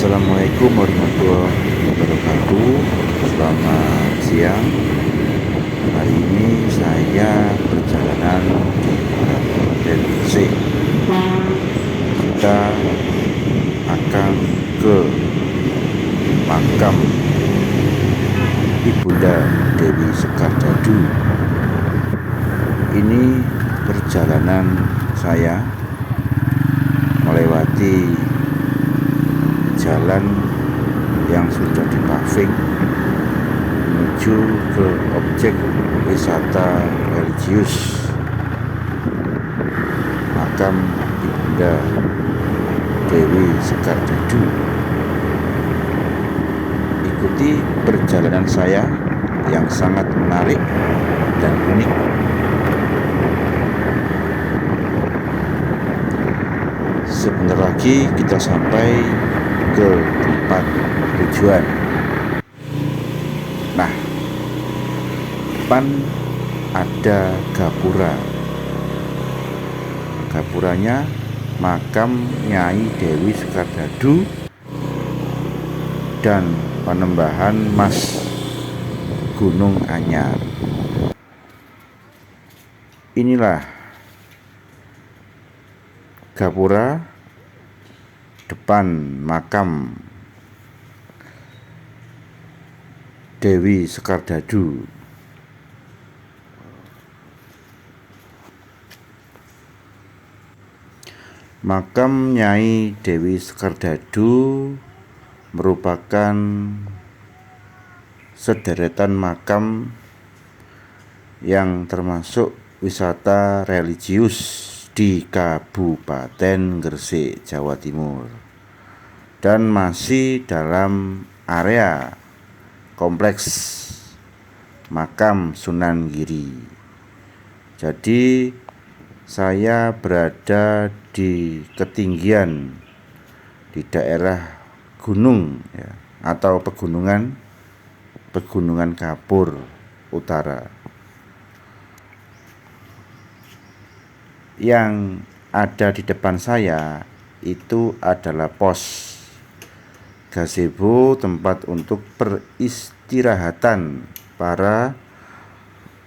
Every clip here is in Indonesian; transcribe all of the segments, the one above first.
Assalamualaikum warahmatullahi wabarakatuh. Selamat siang. Hari ini saya perjalanan di Kabupaten Gresik. Kita akan ke makam Ibunda Dewi Sekardadu. Ini perjalanan saya melewati jalan yang sudah dipaving menuju ke objek wisata religius makam Ibunda Dewi Sekardadu. Ikuti perjalanan saya yang sangat menarik dan unik. Sebentar lagi kita sampai ke tempat tujuan. Nah, depan ada gapura. Gapuranya makam Nyai Dewi Sekardadu dan Panembahan Mas Gunung Anyar. Inilah gapura depan makam Dewi Sekardadu. Makam Nyai Dewi Sekardadu merupakan sederetan makam yang termasuk wisata religius di Kabupaten Gresik, Jawa Timur, dan masih dalam area kompleks makam Sunan Giri. Jadi saya berada di ketinggian di daerah gunung ya, atau pegunungan Kapur Utara. Yang ada di depan saya itu adalah pos gazebo, tempat untuk peristirahatan para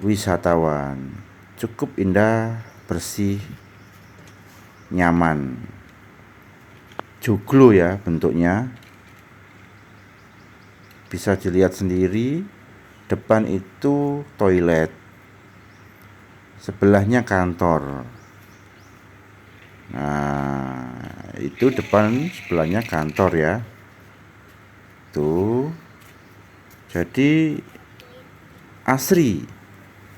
wisatawan. Cukup indah, bersih, nyaman. Joglo ya bentuknya. Bisa dilihat sendiri, depan itu toilet, sebelahnya kantor. Nah, itu depan sebelahnya kantor ya. Tuh. Jadi asri,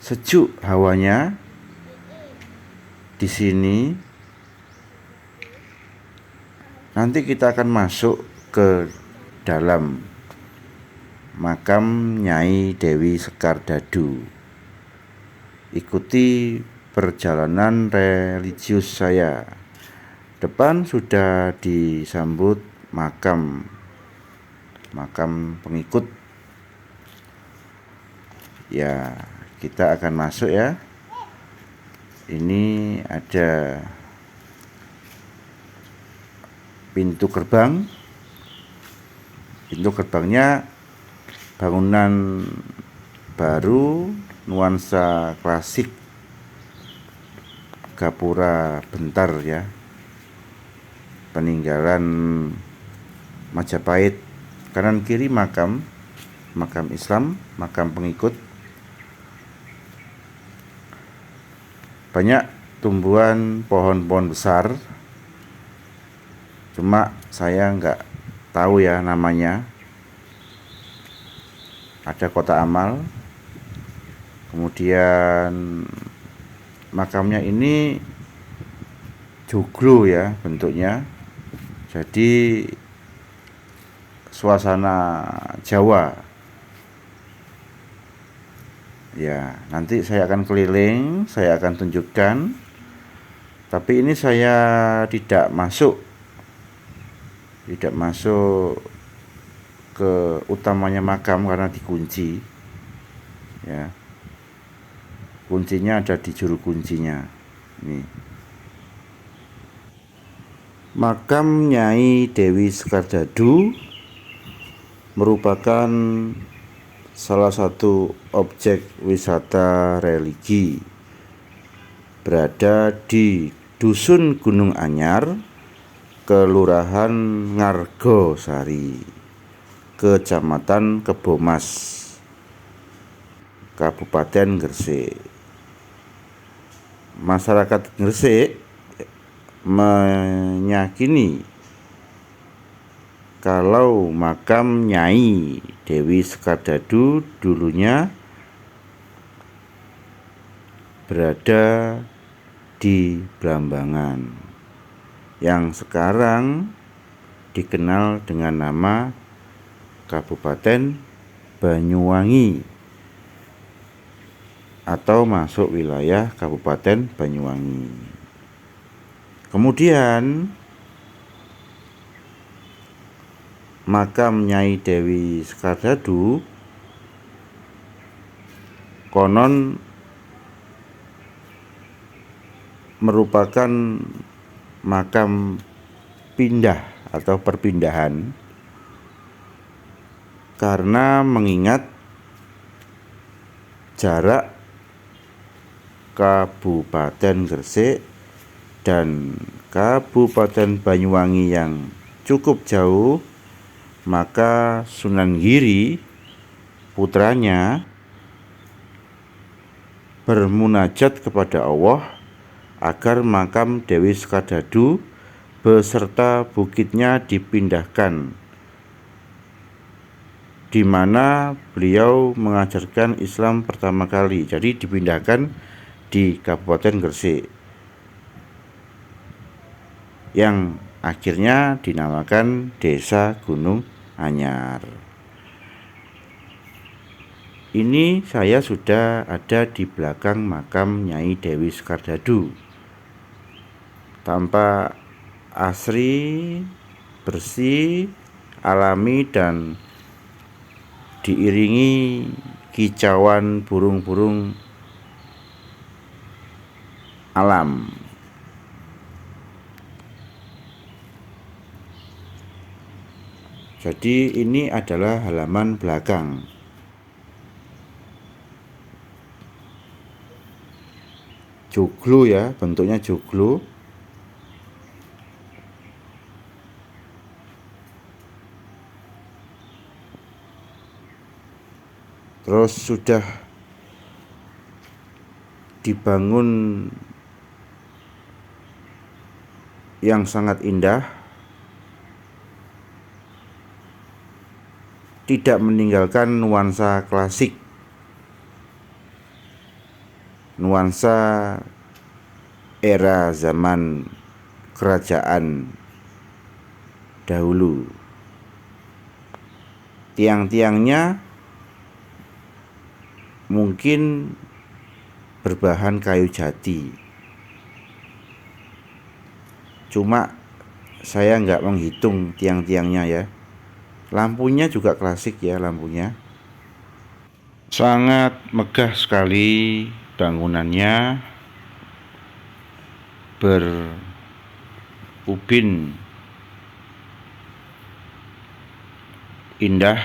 sejuk hawanya di sini. Nanti kita akan masuk ke dalam makam Nyai Dewi Sekardadu. Ikuti perjalanan religius saya. Depan sudah disambut makam pengikut. Ya, kita akan masuk ya. Ini ada pintu gerbang. Pintu gerbangnya bangunan baru, nuansa klasik, gapura bentar ya, peninggalan Majapahit. Kanan kiri makam Islam, makam pengikut. Banyak tumbuhan pohon-pohon besar, cuma saya nggak tahu ya namanya. Ada kotak amal. Kemudian makamnya ini joglo ya bentuknya. Jadi suasana Jawa. Ya, nanti saya akan keliling, saya akan tunjukkan. Tapi ini saya tidak masuk ke utamanya makam karena dikunci. Ya. Kuncinya ada di juru kuncinya. Nih. Makam Nyai Dewi Sekardadu merupakan salah satu objek wisata religi berada di Dusun Gunung Anyar, Kelurahan Ngargosari, Kecamatan Kebomas, Kabupaten Gresik. Masyarakat Gresik meyakini kalau makam Nyai Dewi Sekardadu dulunya berada di Blambangan, yang sekarang dikenal dengan nama Kabupaten Banyuwangi atau masuk wilayah Kabupaten Banyuwangi. Kemudian makam Nyai Dewi Sekardadu konon merupakan makam pindah atau perpindahan karena mengingat jarak Kabupaten Gresik dan Kabupaten Banyuwangi yang cukup jauh, maka Sunan Giri putranya bermunajat kepada Allah agar makam Dewi Sekardadu beserta bukitnya dipindahkan, di mana beliau mengajarkan Islam pertama kali. Jadi dipindahkan di Kabupaten Gresik, yang akhirnya dinamakan Desa Gunung Anyar. Ini saya sudah ada di belakang makam Nyai Dewi Sekardadu. Tampak asri, bersih, alami, dan diiringi kicauan burung-burung alam. Jadi ini adalah halaman belakang. Joglo ya, bentuknya joglo. Terus sudah dibangun yang sangat indah, tidak meninggalkan nuansa klasik, nuansa era zaman kerajaan dahulu. Tiang-tiangnya mungkin berbahan kayu jati, cuma saya nggak menghitung tiang-tiangnya ya. Lampunya juga klasik ya, lampunya sangat megah sekali, bangunannya berubin indah.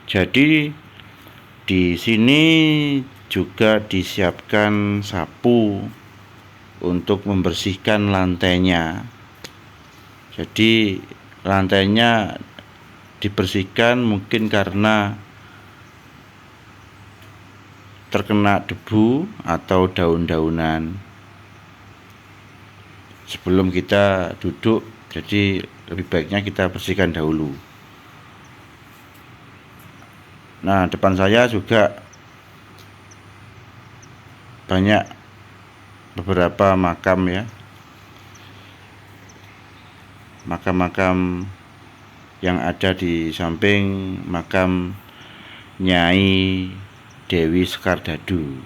Jadi di sini juga disiapkan sapu untuk membersihkan lantainya. Jadi lantainya dibersihkan mungkin karena terkena debu atau daun-daunan sebelum kita duduk, jadi lebih baiknya kita bersihkan dahulu. Nah, depan saya juga banyak beberapa makam ya, makam-makam yang ada di samping makam Nyai Dewi Sekardadu.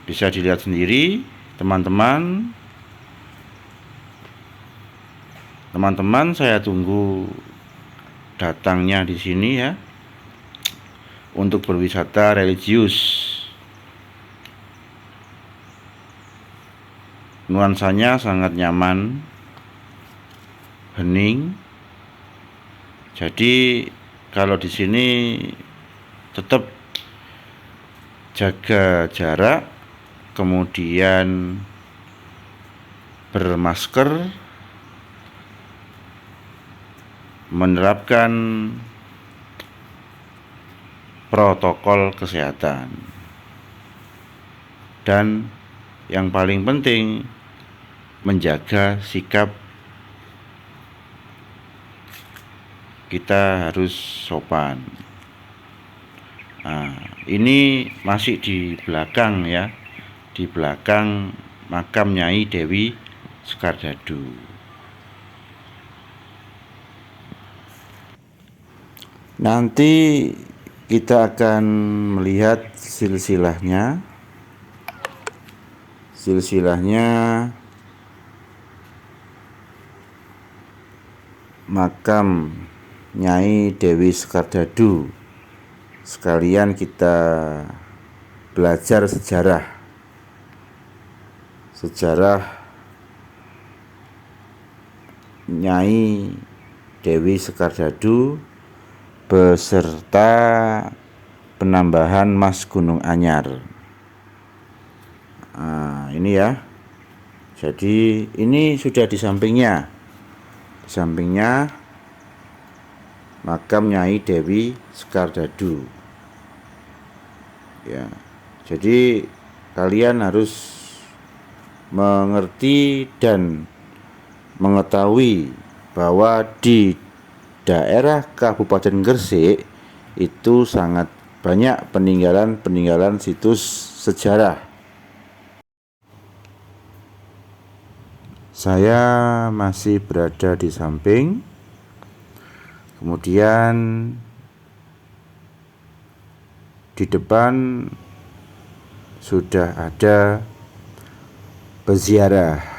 Bisa dilihat sendiri teman-teman. Teman-teman, saya tunggu datangnya di sini ya, untuk berwisata religius. Nuansanya sangat nyaman, hening. Jadi kalau di sini tetap jaga jarak, kemudian bermasker, menerapkan protokol kesehatan, dan yang paling penting menjaga sikap kita harus sopan. Nah, ini masih di belakang ya, di belakang makam Nyai Dewi Sekardadu. Nanti kita akan melihat silsilahnya. Silsilahnya makam Nyai Dewi Sekardadu. Sekalian kita belajar sejarah Nyai Dewi Sekardadu beserta penambahan Mas Gunung Anyar. Nah, ini ya. Jadi ini sudah di sampingnya. Di sampingnya makam Nyai Dewi Sekardadu. Ya. Jadi kalian harus mengerti dan mengetahui bahwa di daerah Kabupaten Gresik itu sangat banyak peninggalan situs sejarah. Saya masih berada di samping, kemudian di depan sudah ada peziarah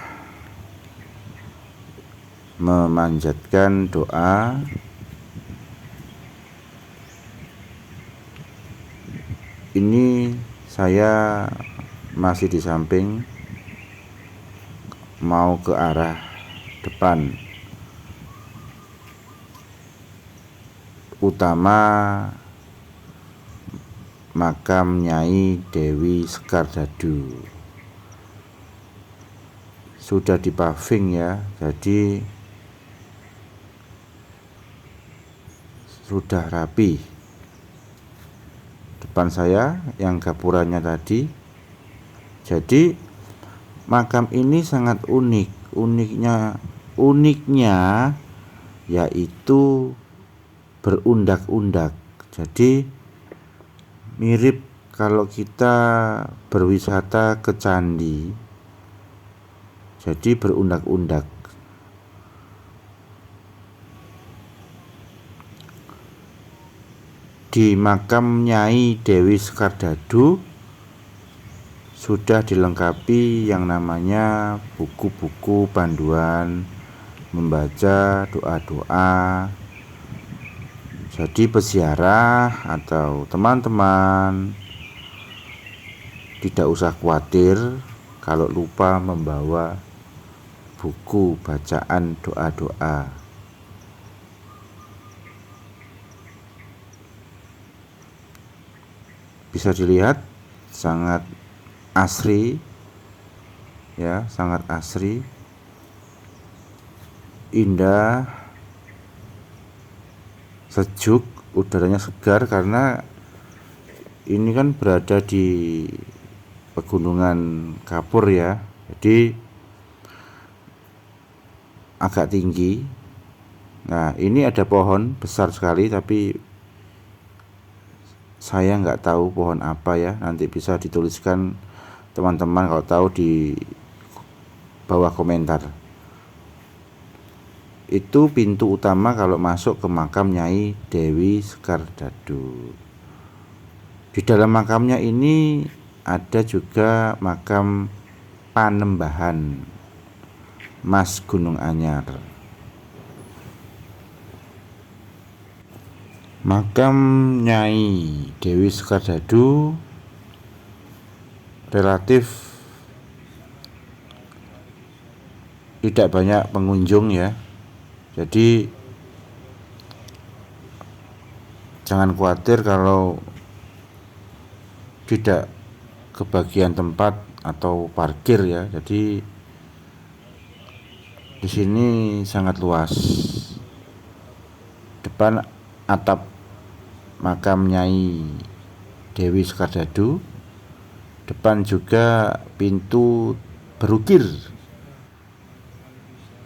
memanjatkan doa. Ini saya masih di samping, mau ke arah depan utama makam Nyai Dewi Sekardadu. Sudah di paving ya, jadi sudah rapi. Depan saya yang gapuranya tadi. Jadi makam ini sangat unik. Uniknya yaitu berundak-undak. Jadi mirip kalau kita berwisata ke candi, jadi berundak-undak. Di makam Nyai Dewi Sekardadu sudah dilengkapi yang namanya buku-buku panduan membaca doa-doa. Jadi peziarah atau teman-teman tidak usah khawatir kalau lupa membawa buku bacaan doa-doa. Bisa dilihat sangat asri ya, sangat asri, indah, sejuk, udaranya segar karena ini kan berada di pegunungan kapur ya, jadi agak tinggi. Nah, ini ada pohon besar sekali, tapi saya nggak tahu pohon apa ya. Nanti bisa dituliskan teman-teman kalau tahu di bawah komentar. Itu pintu utama kalau masuk ke makam Nyai Dewi Sekardadu. Di dalam makamnya ini ada juga makam Panembahan Mas Gunung Anyar. Makam Nyai Dewi Sekardadu relatif tidak banyak pengunjung ya. Jadi jangan khawatir kalau tidak kebagian tempat atau parkir ya. Jadi di sini sangat luas. Depan atap makam Nyai Dewi Sekardadu, depan juga pintu berukir.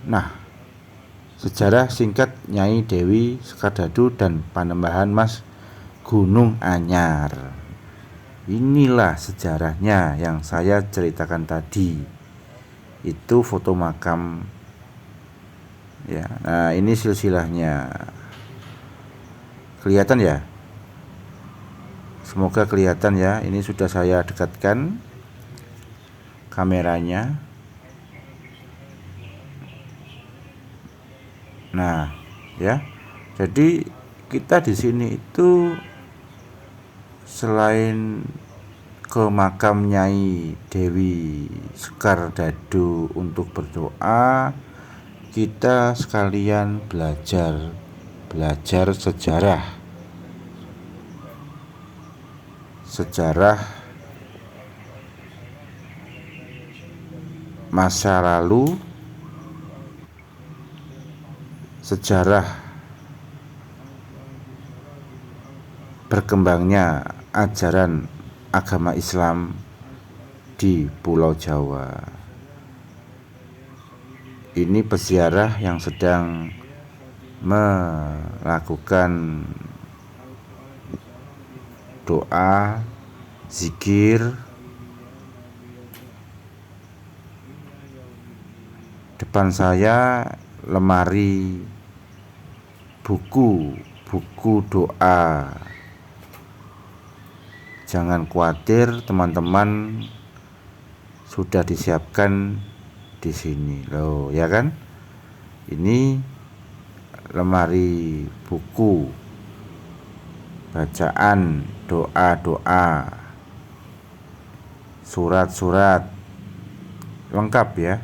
Nah, sejarah singkat Nyai Dewi Sekardadu dan Panembahan Mas Gunung Anyar. Inilah sejarahnya yang saya ceritakan tadi. Itu foto makam ya. Nah, ini silsilahnya. Kelihatan ya? Semoga kelihatan ya. Ini sudah saya dekatkan kameranya. Nah, ya. Jadi kita di sini itu selain ke makam Nyai Dewi Sekardadu untuk berdoa, kita sekalian belajar sejarah masa lalu, sejarah berkembangnya ajaran agama Islam di Pulau Jawa. Ini peziarah yang sedang melakukan doa, zikir. Depan saya lemari buku doa. Jangan khawatir, teman-teman, sudah disiapkan di sini loh, ya kan? Ini lemari buku bacaan doa-doa, surat-surat lengkap ya.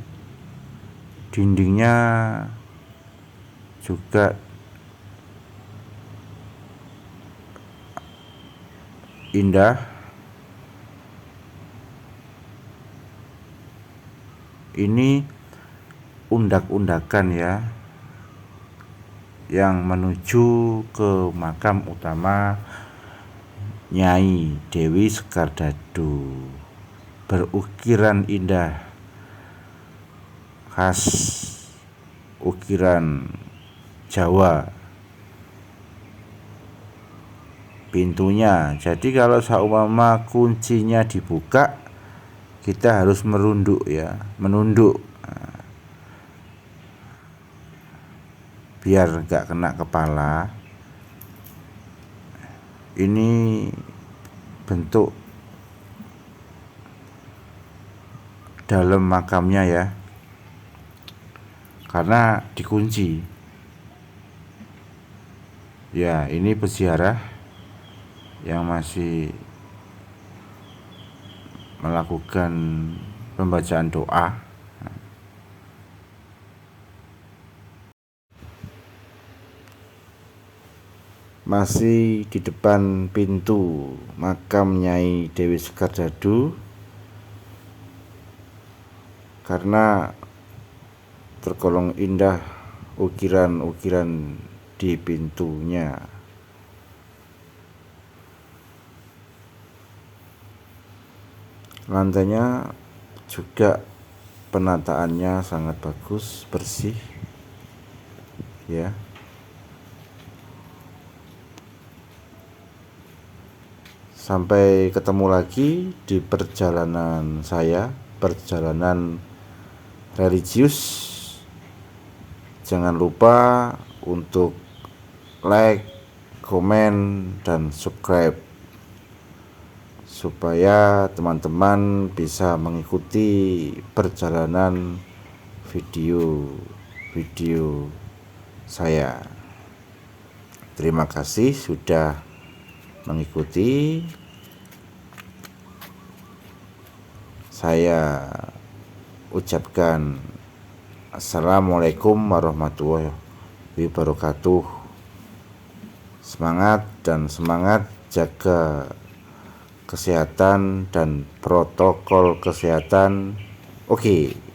Dindingnya juga indah. Ini undak-undakan ya, yang menuju ke makam utama Nyai Dewi Sekardadu. Berukiran indah, khas ukiran Jawa. Pintunya, jadi kalau seumpama kuncinya dibuka, kita harus menunduk. Biar nggak kena kepala. Ini bentuk dalam makamnya ya, karena dikunci ya. Ini peziarah yang masih melakukan pembacaan doa. Masih di depan pintu makam Nyai Dewi Sekardadu, karena tergolong indah ukiran-ukiran di pintunya. Lantainya juga penataannya sangat bagus, bersih ya. Sampai ketemu lagi di perjalanan saya, perjalanan religius. Jangan lupa untuk like, komen, dan subscribe supaya teman-teman bisa mengikuti perjalanan video saya. Terima kasih sudah mengikuti. Saya ucapkan assalamualaikum warahmatullahi wabarakatuh. Semangat dan semangat jaga kesehatan dan protokol kesehatan. Oke.